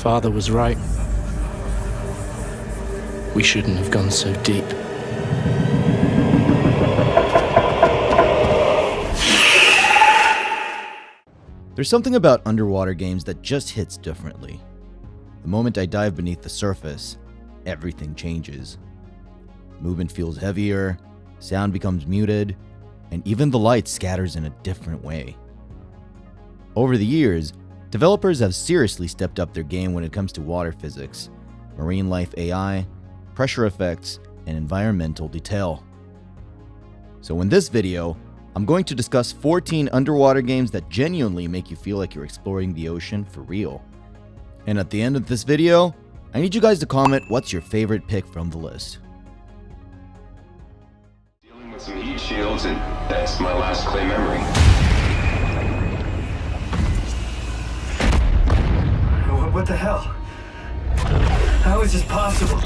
Father was right. We shouldn't have gone so deep. There's something about underwater games that just hits differently. The moment I dive beneath the surface, everything changes. Movement feels heavier, sound becomes muted, and even the light scatters in a different way. Over the years, developers have seriously stepped up their game when it comes to water physics, marine life AI, pressure effects, and environmental detail. So in this video, I'm going to discuss 14 underwater games that genuinely make you feel like you're exploring the ocean for real. And at the end of this video, I need you guys to comment what's your favorite pick from the list. Dealing with some heat shields, and that's my last clay memory. What the hell? How is this possible?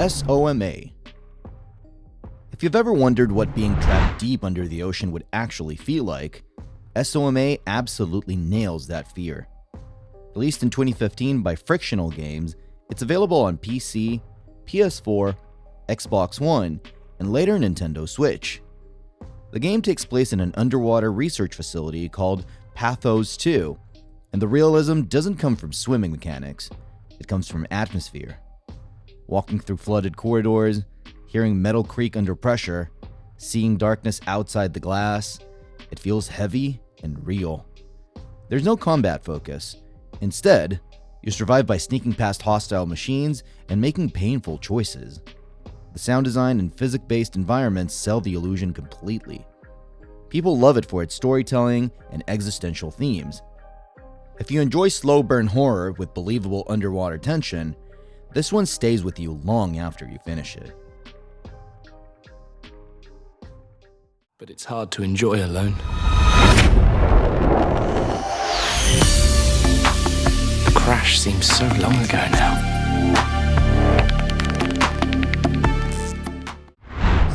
SOMA. If you've ever wondered what being trapped deep under the ocean would actually feel like, SOMA absolutely nails that fear. Released in 2015 by Frictional Games, it's available on PC, PS4, Xbox One, and later Nintendo Switch. The game takes place in an underwater research facility called Pathos 2, and the realism doesn't come from swimming mechanics, it comes from atmosphere. Walking through flooded corridors, hearing metal creak under pressure, seeing darkness outside the glass, it feels heavy and real. There's no combat focus. Instead, you survive by sneaking past hostile machines and making painful choices. The sound design and physics-based environments sell the illusion completely. People love it for its storytelling and existential themes. If you enjoy slow burn horror with believable underwater tension, this one stays with you long after you finish it. But it's hard to enjoy alone. The crash seems so long ago now.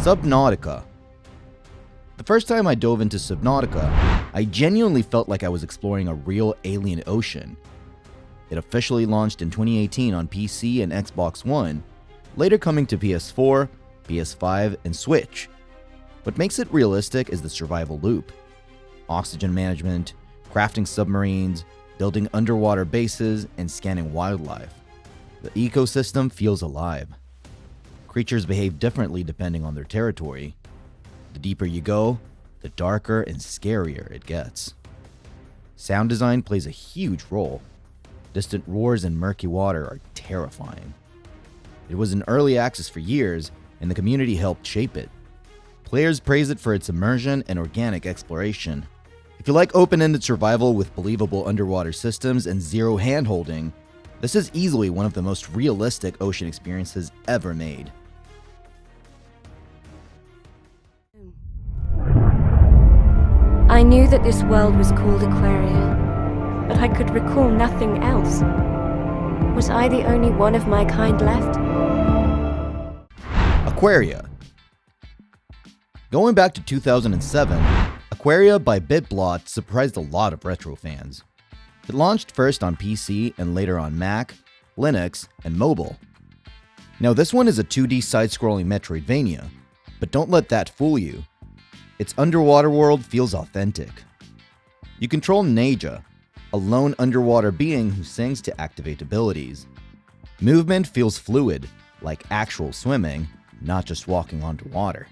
Subnautica. The first time I dove into Subnautica, I genuinely felt like I was exploring a real alien ocean. It officially launched in 2018 on PC and Xbox One, later coming to PS4, PS5, and Switch. What makes it realistic is the survival loop. Oxygen management, crafting submarines, building underwater bases, and scanning wildlife. The ecosystem feels alive. Creatures behave differently depending on their territory. The deeper you go, the darker and scarier it gets. Sound design plays a huge role. Distant roars in murky water are terrifying. It was in early access for years, and the community helped shape it. Players praise it for its immersion and organic exploration. If you like open-ended survival with believable underwater systems and zero hand-holding, this is easily one of the most realistic ocean experiences ever made. I knew that this world was called Aquaria, but I could recall nothing else. Was I the only one of my kind left? Aquaria. Going back to 2007, Aquaria by BitBlot surprised a lot of retro fans. It launched first on PC and later on Mac, Linux, and mobile. Now this one is a 2D side-scrolling Metroidvania, but don't let that fool you. Its underwater world feels authentic. You control Neja, a lone underwater being who sings to activate abilities. Movement feels fluid, like actual swimming, not just walking underwater.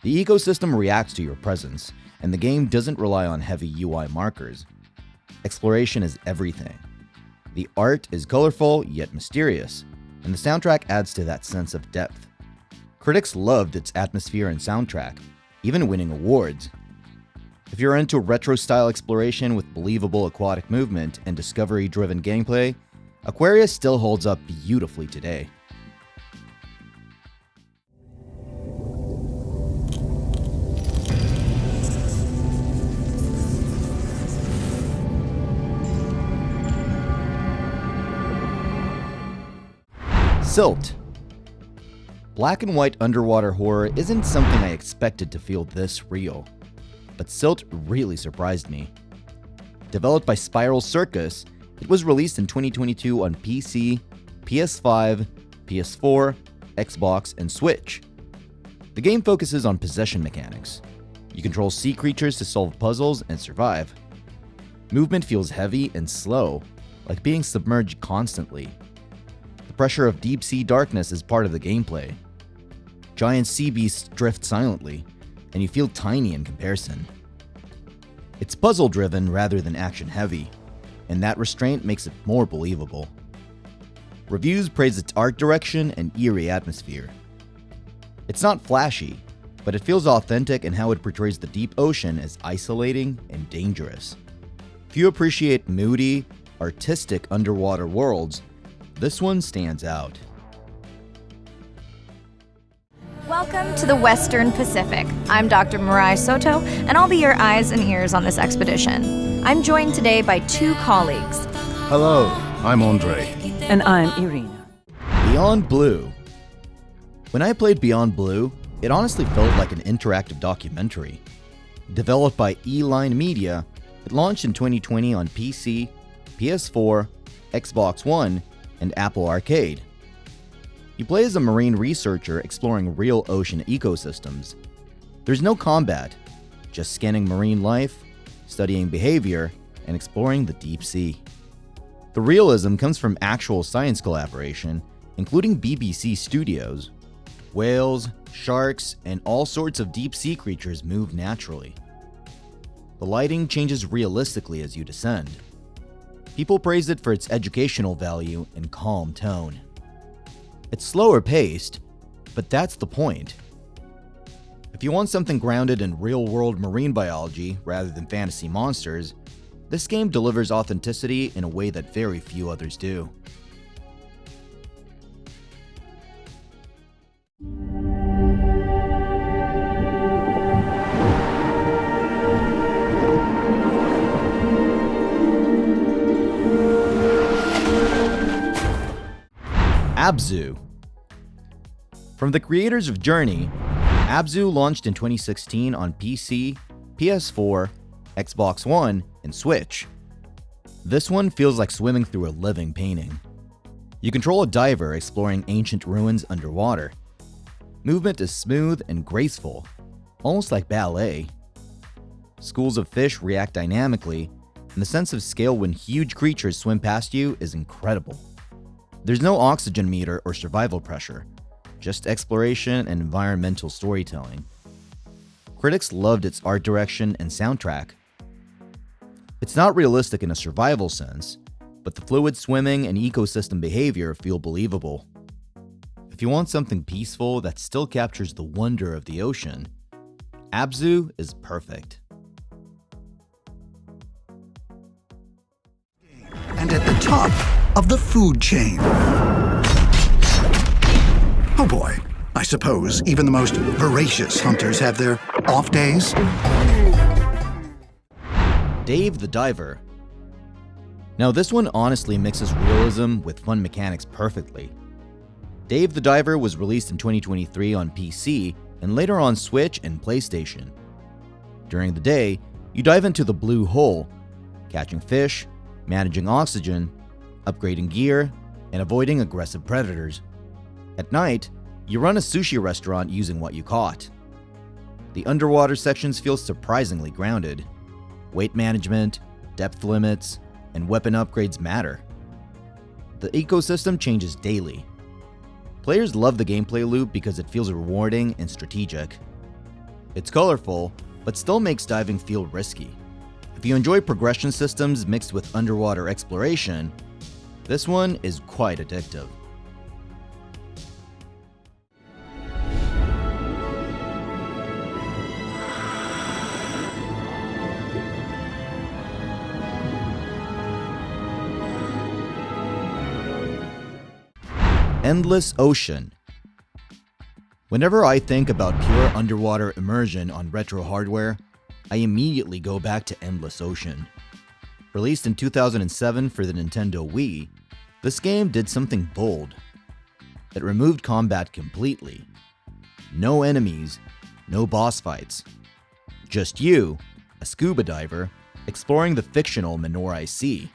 The ecosystem reacts to your presence, and the game doesn't rely on heavy UI markers. Exploration is everything. The art is colorful yet mysterious, and the soundtrack adds to that sense of depth. Critics loved its atmosphere and soundtrack, even winning awards. If you're into retro-style exploration with believable aquatic movement and discovery-driven gameplay, Aquaria still holds up beautifully today. Silt. Black and white underwater horror isn't something I expected to feel this real, but Silt really surprised me. Developed by Spiral Circus, it was released in 2022 on PC, PS5, PS4, Xbox, and Switch. The game focuses on possession mechanics. You control sea creatures to solve puzzles and survive. Movement feels heavy and slow, like being submerged constantly. The pressure of deep sea darkness is part of the gameplay. Giant sea beasts drift silently, and you feel tiny in comparison. It's puzzle-driven rather than action-heavy, and that restraint makes it more believable. Reviews praise its art direction and eerie atmosphere. It's not flashy, but it feels authentic in how it portrays the deep ocean as isolating and dangerous. If you appreciate moody, artistic underwater worlds, this one stands out. Welcome to the Western Pacific. I'm Dr. Mirai Soto, and I'll be your eyes and ears on this expedition. I'm joined today by two colleagues. Hello, I'm Andre. And I'm Irina. Beyond Blue. When I played Beyond Blue, it honestly felt like an interactive documentary. Developed by E-Line Media, it launched in 2020 on PC, PS4, Xbox One, and Apple Arcade. You play as a marine researcher exploring real ocean ecosystems. There's no combat, just scanning marine life, studying behavior, and exploring the deep sea. The realism comes from actual science collaboration, including BBC Studios. Whales, sharks, and all sorts of deep sea creatures move naturally. The lighting changes realistically as you descend. People praise it for its educational value and calm tone. It's slower paced, but that's the point. If you want something grounded in real-world marine biology rather than fantasy monsters, this game delivers authenticity in a way that very few others do. Abzu. From the creators of Journey, Abzu launched in 2016 on PC, PS4, Xbox One, and Switch. This one feels like swimming through a living painting. You control a diver exploring ancient ruins underwater. Movement is smooth and graceful, almost like ballet. Schools of fish react dynamically, and the sense of scale when huge creatures swim past you is incredible. There's no oxygen meter or survival pressure, just exploration and environmental storytelling. Critics loved its art direction and soundtrack. It's not realistic in a survival sense, but the fluid swimming and ecosystem behavior feel believable. If you want something peaceful that still captures the wonder of the ocean, Abzu is perfect. And at the top of the food chain. Oh boy, I suppose even the most voracious hunters have their off days. Dave the Diver. Now this one honestly mixes realism with fun mechanics perfectly. Dave the Diver was released in 2023 on PC and later on Switch and PlayStation. During the day, you dive into the blue hole, catching fish, managing oxygen, upgrading gear, and avoiding aggressive predators. At night, you run a sushi restaurant using what you caught. The underwater sections feel surprisingly grounded. Weight management, depth limits, and weapon upgrades matter. The ecosystem changes daily. Players love the gameplay loop because it feels rewarding and strategic. It's colorful, but still makes diving feel risky. If you enjoy progression systems mixed with underwater exploration, this one is quite addictive. Endless Ocean. Whenever I think about pure underwater immersion on retro hardware, I immediately go back to Endless Ocean. Released in 2007 for the Nintendo Wii, this game did something bold. It removed combat completely. No enemies, no boss fights. Just you, a scuba diver, exploring the fictional Minorai Sea.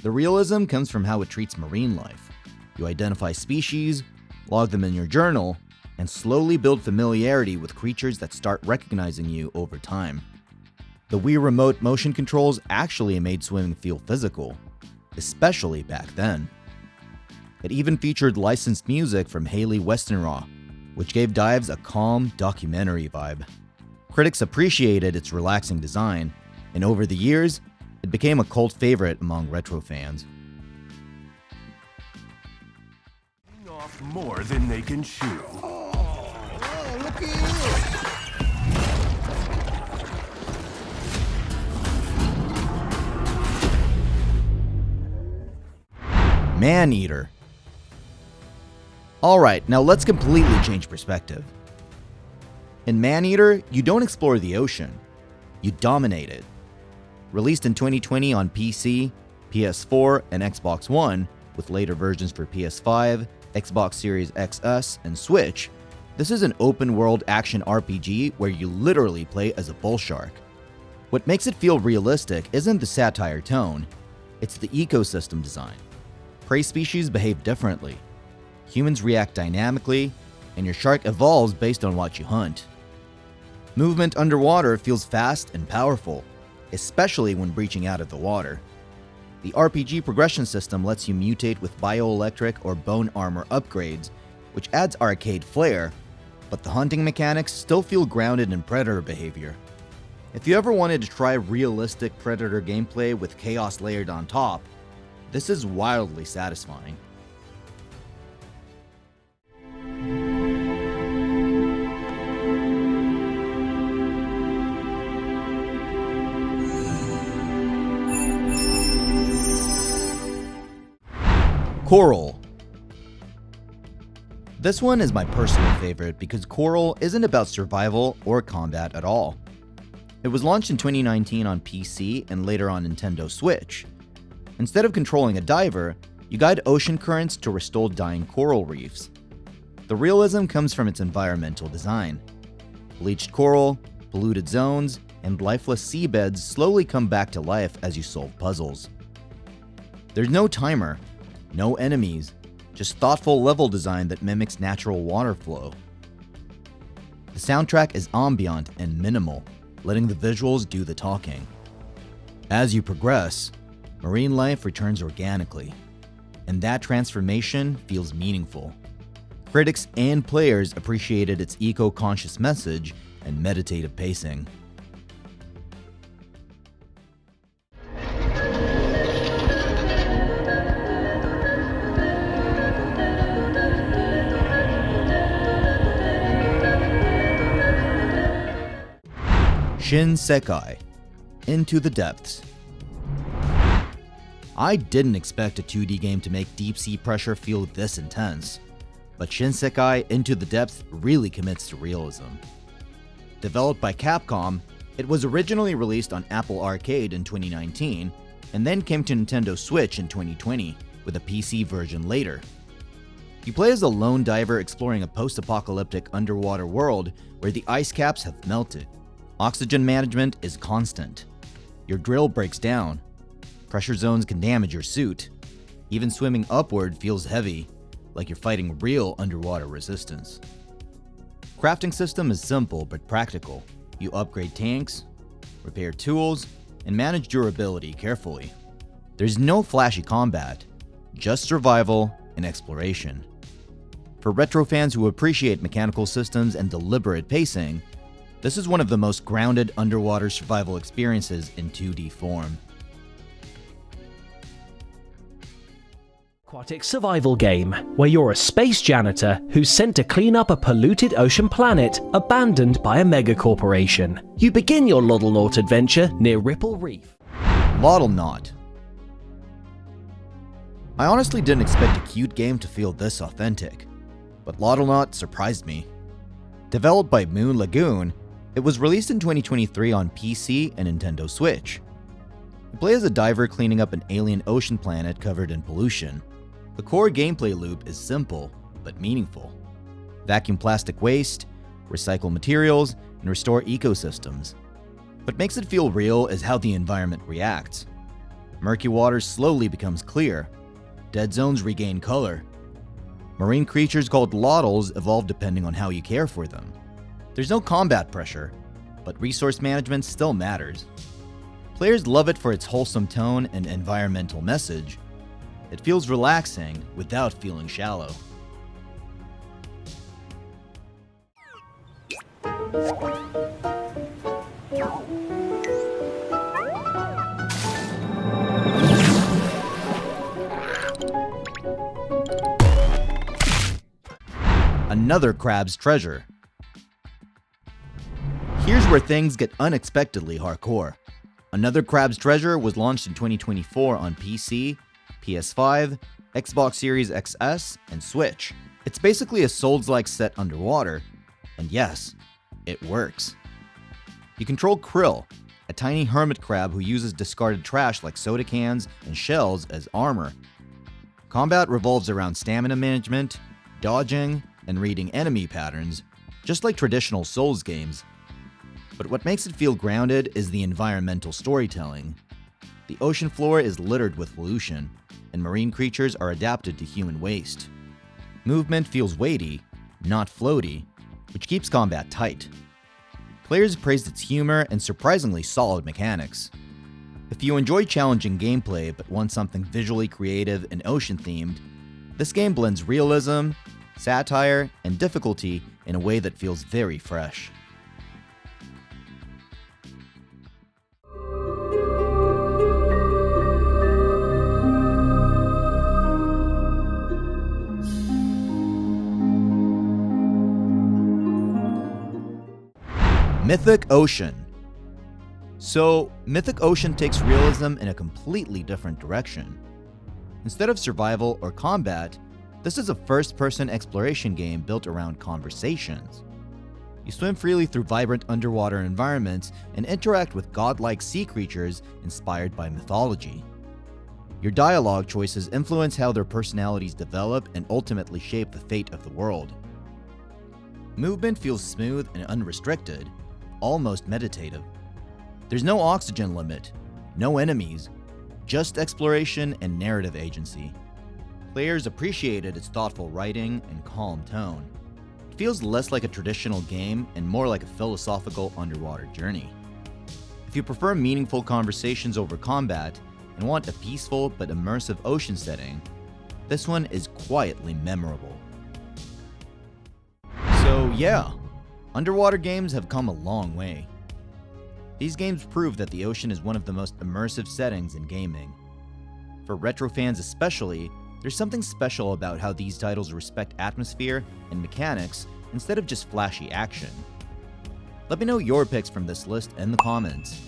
The realism comes from how it treats marine life. You identify species, log them in your journal, and slowly build familiarity with creatures that start recognizing you over time. The Wii Remote motion controls actually made swimming feel physical, especially back then. It even featured licensed music from Haley Westenra, which gave dives a calm, documentary vibe. Critics appreciated its relaxing design, and over the years, it became a cult favorite among retro fans. Off more than they can chew. Oh, look at you! Maneater. Alright, now let's completely change perspective. In Maneater, you don't explore the ocean, you dominate it. Released in 2020 on PC, PS4, and Xbox One, with later versions for PS5, Xbox Series XS, and Switch, this is an open-world action RPG where you literally play as a bull shark. What makes it feel realistic isn't the satire tone, it's the ecosystem design. Prey species behave differently. Humans react dynamically, and your shark evolves based on what you hunt. Movement underwater feels fast and powerful, especially when breaching out of the water. The RPG progression system lets you mutate with bioelectric or bone armor upgrades, which adds arcade flair, but the hunting mechanics still feel grounded in Predator behavior. If you ever wanted to try realistic Predator gameplay with chaos layered on top, this is wildly satisfying. Koral. This one is my personal favorite because Koral isn't about survival or combat at all. It was launched in 2019 on PC and later on Nintendo Switch. Instead of controlling a diver, you guide ocean currents to restore dying coral reefs. The realism comes from its environmental design. Bleached coral, polluted zones, and lifeless seabeds slowly come back to life as you solve puzzles. There's no timer, no enemies, just thoughtful level design that mimics natural water flow. The soundtrack is ambient and minimal, letting the visuals do the talking. As you progress, marine life returns organically, and that transformation feels meaningful. Critics and players appreciated its eco-conscious message and meditative pacing. Shinsekai, Into the Depths. I didn't expect a 2D game to make deep sea pressure feel this intense, but Shinsekai Into the Depths really commits to realism. Developed by Capcom, it was originally released on Apple Arcade in 2019, and then came to Nintendo Switch in 2020, with a PC version later. You play as a lone diver exploring a post-apocalyptic underwater world where the ice caps have melted. Oxygen management is constant. Your drill breaks down. Pressure zones can damage your suit. Even swimming upward feels heavy, like you're fighting real underwater resistance. Crafting system is simple but practical. You upgrade tanks, repair tools, and manage durability carefully. There's no flashy combat, just survival and exploration. For retro fans who appreciate mechanical systems and deliberate pacing, this is one of the most grounded underwater survival experiences in 2D form. Aquatic survival game, where you're a space janitor who's sent to clean up a polluted ocean planet abandoned by a megacorporation. You begin your Loddlenaut adventure near Ripple Reef. Loddlenaut. I honestly didn't expect a cute game to feel this authentic, but Loddlenaut surprised me. Developed by Moon Lagoon, it was released in 2023 on PC and Nintendo Switch. You play as a diver cleaning up an alien ocean planet covered in pollution. The core gameplay loop is simple, but meaningful. Vacuum plastic waste, recycle materials, and restore ecosystems. What makes it feel real is how the environment reacts. Murky water slowly becomes clear. Dead zones regain color. Marine creatures called Loddles evolve depending on how you care for them. There's no combat pressure, but resource management still matters. Players love it for its wholesome tone and environmental message. It feels relaxing without feeling shallow. Another crab's treasure. Here's where things get unexpectedly hardcore. Another Crab's Treasure was launched in 2024 on PC, PS5, Xbox Series XS, and Switch. It's basically a Souls-like set underwater, and yes, it works. You control Krill, a tiny hermit crab who uses discarded trash like soda cans and shells as armor. Combat revolves around stamina management, dodging, and reading enemy patterns, just like traditional Souls games. But what makes it feel grounded is the environmental storytelling. The ocean floor is littered with pollution, and marine creatures are adapted to human waste. Movement feels weighty, not floaty, which keeps combat tight. Players praised its humor and surprisingly solid mechanics. If you enjoy challenging gameplay but want something visually creative and ocean-themed, this game blends realism, satire, and difficulty in a way that feels very fresh. Mythic Ocean. So, Mythic Ocean takes realism in a completely different direction. Instead of survival or combat, this is a first-person exploration game built around conversations. You swim freely through vibrant underwater environments and interact with godlike sea creatures inspired by mythology. Your dialogue choices influence how their personalities develop and ultimately shape the fate of the world. Movement feels smooth and unrestricted, almost meditative. There's no oxygen limit, no enemies, just exploration and narrative agency. Players appreciated its thoughtful writing and calm tone. It feels less like a traditional game and more like a philosophical underwater journey. If you prefer meaningful conversations over combat and want a peaceful but immersive ocean setting, this one is quietly memorable. So yeah, underwater games have come a long way. These games prove that the ocean is one of the most immersive settings in gaming. For retro fans especially, there's something special about how these titles respect atmosphere and mechanics instead of just flashy action. Let me know your picks from this list in the comments.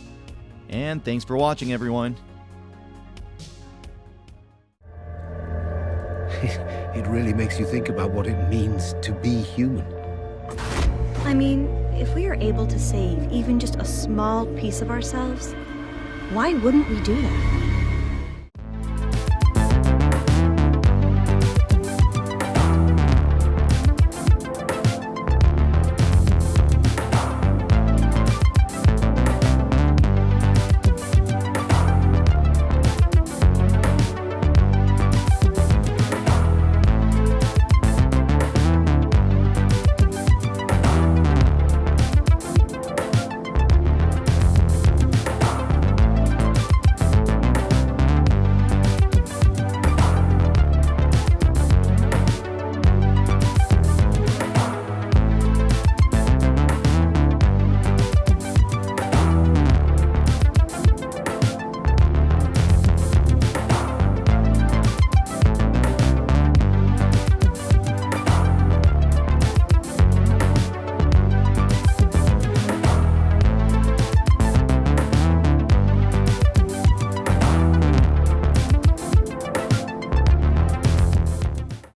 And thanks for watching, everyone. It really makes you think about what it means to be human. I mean, if we are able to save even just a small piece of ourselves, why wouldn't we do that?